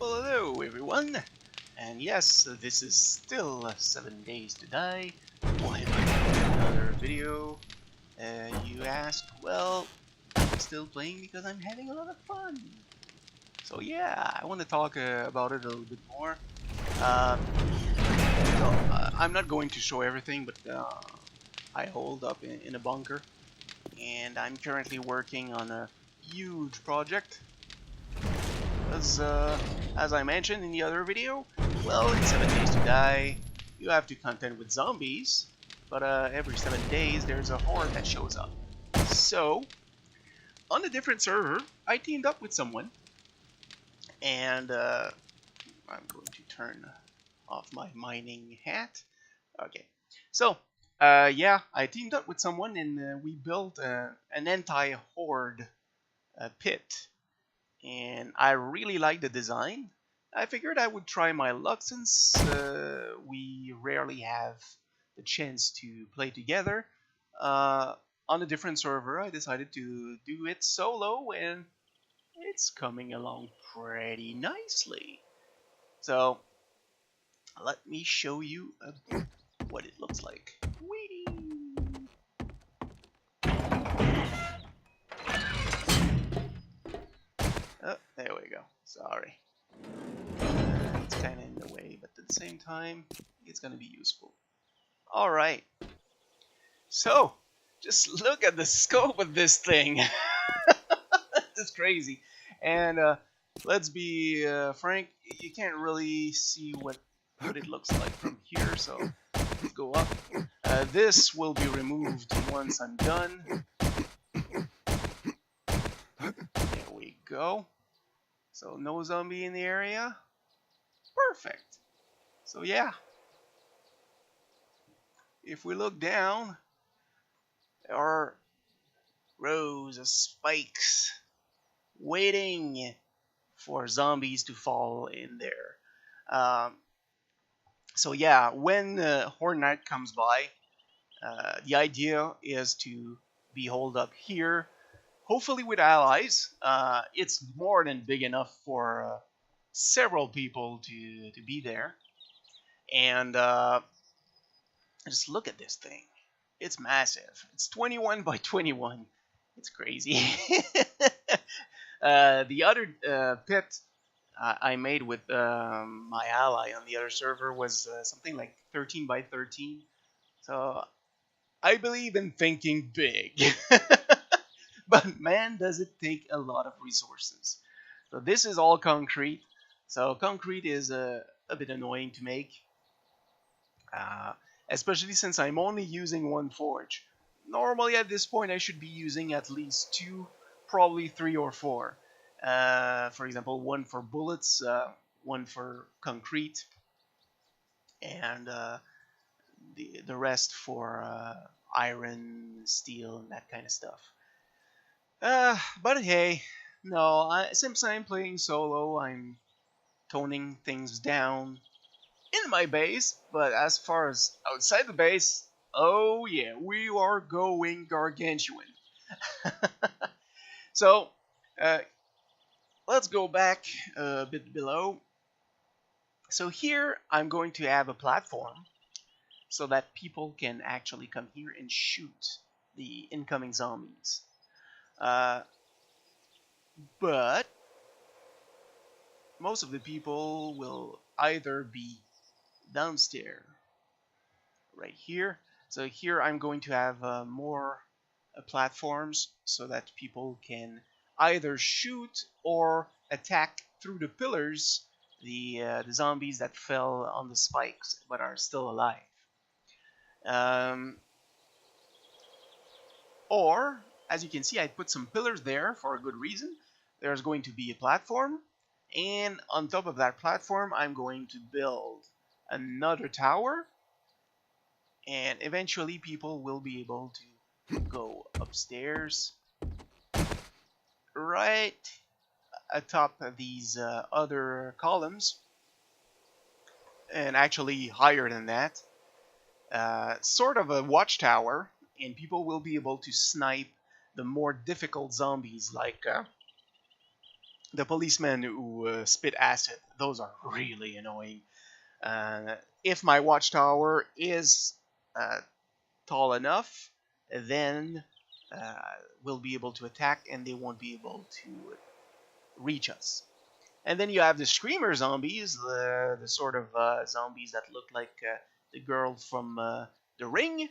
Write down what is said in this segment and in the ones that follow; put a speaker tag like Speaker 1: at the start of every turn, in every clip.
Speaker 1: Well, hello everyone, and yes, this is still 7 Days to Die. Why am I making another video? You ask, well, I'm still playing because I'm having a lot of fun. So yeah, I want to talk about it a little bit more. I'm not going to show everything, but I hold up in a bunker, and I'm currently working on a huge project. As I mentioned in the other video, well, in 7 Days to Die, you have to contend with zombies, but every 7 days there's a horde that shows up. So, on a different server, I teamed up with someone, and I'm going to turn off my mining hat. Okay, so, yeah, I teamed up with someone and we built an anti-horde pit. And I really like the design. I figured I would try my luck since we rarely have the chance to play together. On a different server, I decided to do it solo, and it's coming along pretty nicely. So, let me show you what it looks like. Whee! Oh, there we go. Sorry. It's kind of in the way, but at the same time, it's going to be useful. Alright, so just look at the scope of this thing. It's crazy. And let's be frank, you can't really see what it looks like from here, so let's go up. This will be removed once I'm done. There we go. So no zombie in the area. Perfect. So yeah, if we look down, there are rows of spikes waiting for zombies to fall in there. So yeah, when Horde Night comes by, the idea is to be holed up here, hopefully with allies. It's more than big enough for several people to be there. And just look at this thing. It's massive. It's 21 by 21. It's crazy. The other pit I made with my ally on the other server was something like 13 by 13. So I believe in thinking big. But man, does it take a lot of resources. So this is all concrete. So concrete is a bit annoying to make. Uh, Especially since I'm only using one forge. Normally at this point I should be using at least two, probably three or four. For example, one for bullets, one for concrete, and the rest for iron, steel, and that kind of stuff. But hey, no, since I'm playing solo, I'm toning things down in my base, but as far as outside the base, oh yeah, we are going gargantuan. So, uh, let's go back a bit below. So here, I'm going to have a platform so that people can actually come here and shoot the incoming zombies. But most of the people will either be downstairs right here. So here I'm going to have more platforms so that people can either shoot or attack through the pillars the zombies that fell on the spikes but are still alive. Um, or, as you can see, I put some pillars there for a good reason. There's going to be a platform, and on top of that platform I'm going to build another tower, and eventually people will be able to go upstairs right atop of these other columns, and actually higher than that, sort of a watchtower, and people will be able to snipe the more difficult zombies The policemen who spit acid, those are really annoying. If my watchtower is uh, tall enough, then uh, we'll be able to attack and they won't be able to reach us. And then you have the screamer zombies, the sort of zombies that look like the girl from The Ring.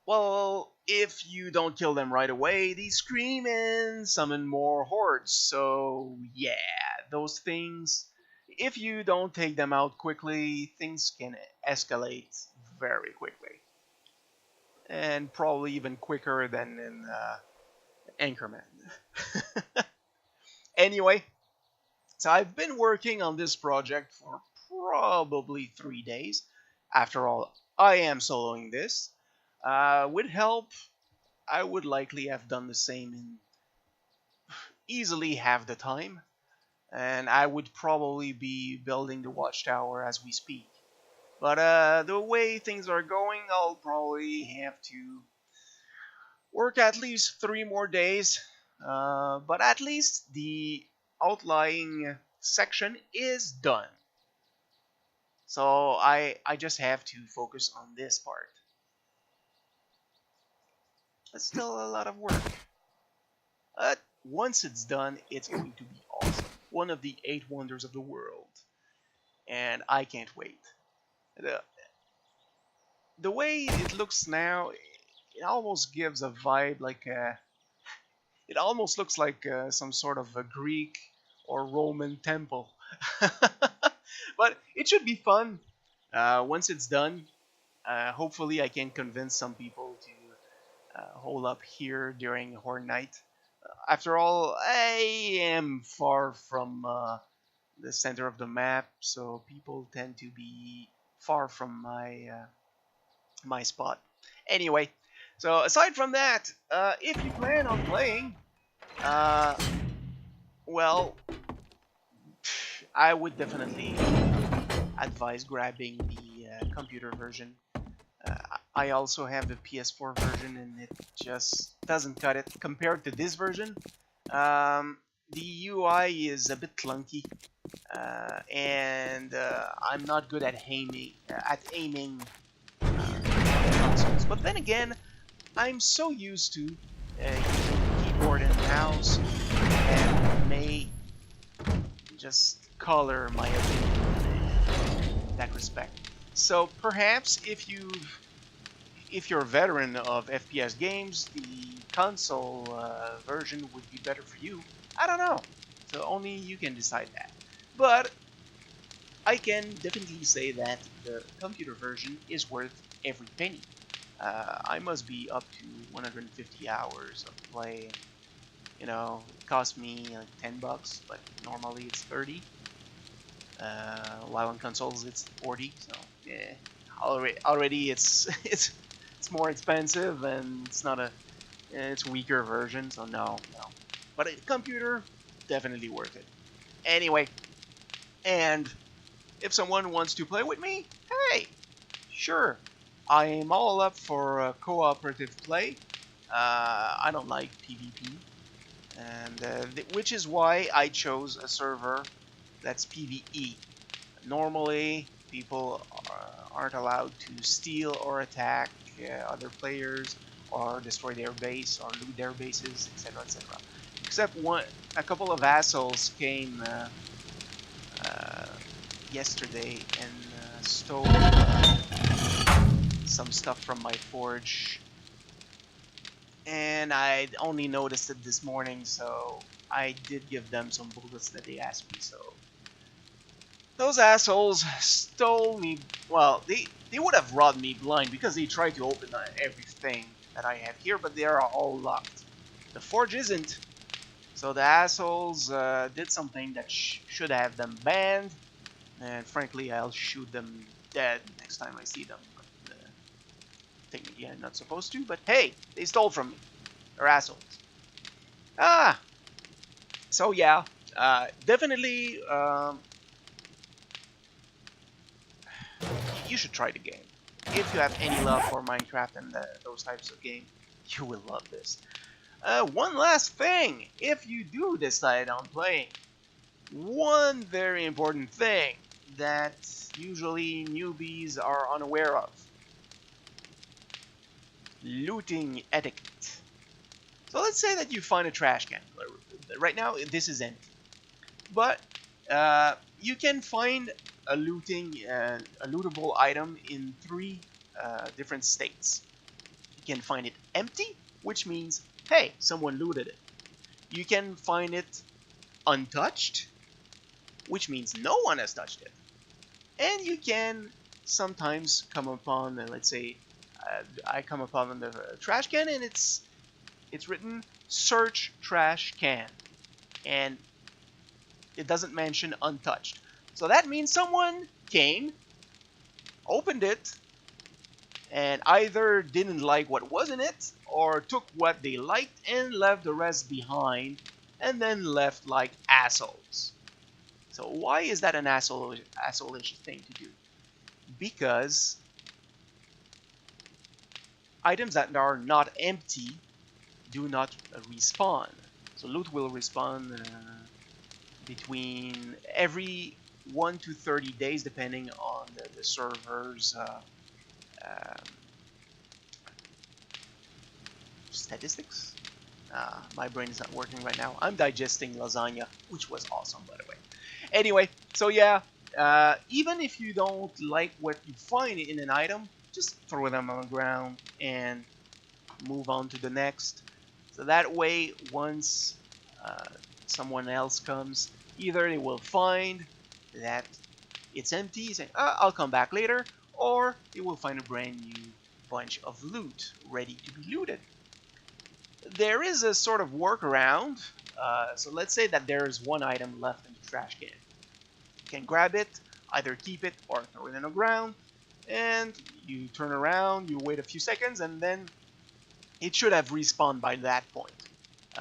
Speaker 1: Well, if you don't kill them right away, they scream and summon more hordes. So, yeah, those things, if you don't take them out quickly, things can escalate very quickly. And probably even quicker than in Anchorman. Anyway, so I've been working on this project for probably 3 days. After all, I am soloing this. With help, I would likely have done the same in easily half the time, and I would probably be building the watchtower as we speak. But the way things are going, I'll probably have to work at least 3 more days. But at least the outlying section is done. So I just have to focus on this part. It's still a lot of work. But once it's done, it's going to be awesome. One of the 8 wonders of the world. And I can't wait. The, the way it looks now, it almost gives a vibe like it almost looks like some sort of a Greek or Roman temple. But it should be fun once it's done. Hopefully, I can convince some people to hole up here during Horror Night. After all, I am far from the center of the map, so people tend to be far from my spot. Anyway, so aside from that, if you plan on playing, uh, well, I would definitely advise grabbing the computer version. I also have the PS4 version, and it just doesn't cut it compared to this version. The UI is a bit clunky, and I'm not good at aiming consoles. But then again, I'm so used to using keyboard and mouse, and may just color my opinion in that respect. So perhaps if you're a veteran of FPS games, the console version would be better for you. I don't know. So only you can decide that. But I can definitely say that the computer version is worth every penny. I must be up to 150 hours of play. It cost me like $10, but normally it's 30. While on consoles it's 40. So yeah, already it's it's more expensive, and it's weaker version. So no. But a computer, definitely worth it. Anyway, and if someone wants to play with me, hey, sure. I am all up for cooperative play. I don't like PvP, and which is why I chose a server that's PvE. Normally, people aren't allowed to steal or attack other players, or destroy their base, or loot their bases, etc., etc. Except a couple of assholes came yesterday and stole some stuff from my forge, and I only noticed it this morning, so I did give them some bullets that they asked me. So those assholes stole me. Well, they would have robbed me blind because they tried to open everything that I have here, but they are all locked. The forge isn't. So the assholes did something that should have them banned, and frankly, I'll shoot them dead next time I see them. But technically, I'm not supposed to. But hey, they stole from me. They're assholes. Ah. So yeah, definitely. You should try the game. If you have any love for Minecraft and those types of game, you will love this. One last thing, if you do decide on playing, one very important thing that usually newbies are unaware of: looting etiquette. So let's say that you find a trash can. Right now, this is empty, but you can find a lootable item in three different states. You can find it empty, which means, hey, someone looted it. You can find it untouched, which means no one has touched it. And you can sometimes come upon, let's say, I come upon the trash can and it's written search trash can, and it doesn't mention untouched. So that means someone came, opened it, and either didn't like what was in it, or took what they liked and left the rest behind, and then left like assholes. So why is that an asshole-ish thing to do? Because items that are not empty do not respawn. So loot will respawn between every 1 to 30 days, depending on the server's statistics. My brain is not working right now. I'm digesting lasagna, which was awesome, by the way. Anyway, so yeah, even if you don't like what you find in an item, just throw them on the ground and move on to the next. So that way, once someone else comes, either they will find that it's empty, saying, I'll come back later, or they will find a brand new bunch of loot ready to be looted. There is a sort of workaround. So let's say that there is one item left in the trash can. You can grab it, either keep it or throw it on the ground, and you turn around, you wait a few seconds, and then it should have respawned by that point.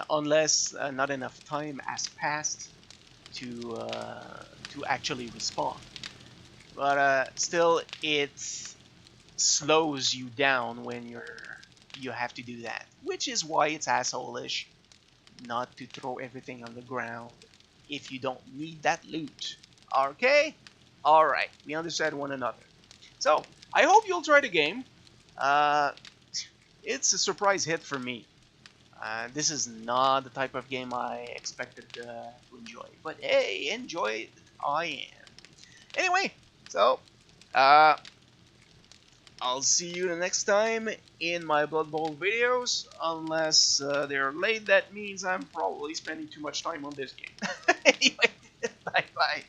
Speaker 1: Unless not enough time has passed to actually respawn. But still, it slows you down when you have to do that, which is why it's asshole-ish not to throw everything on the ground if you don't need that loot. Okay? Alright, we understand one another. So, I hope you'll try the game. It's a surprise hit for me. This is not the type of game I expected to enjoy. But hey, enjoy it, I am. Anyway, so, I'll see you the next time in my Blood Bowl videos. Unless they're late, that means I'm probably spending too much time on this game. Anyway, bye-bye.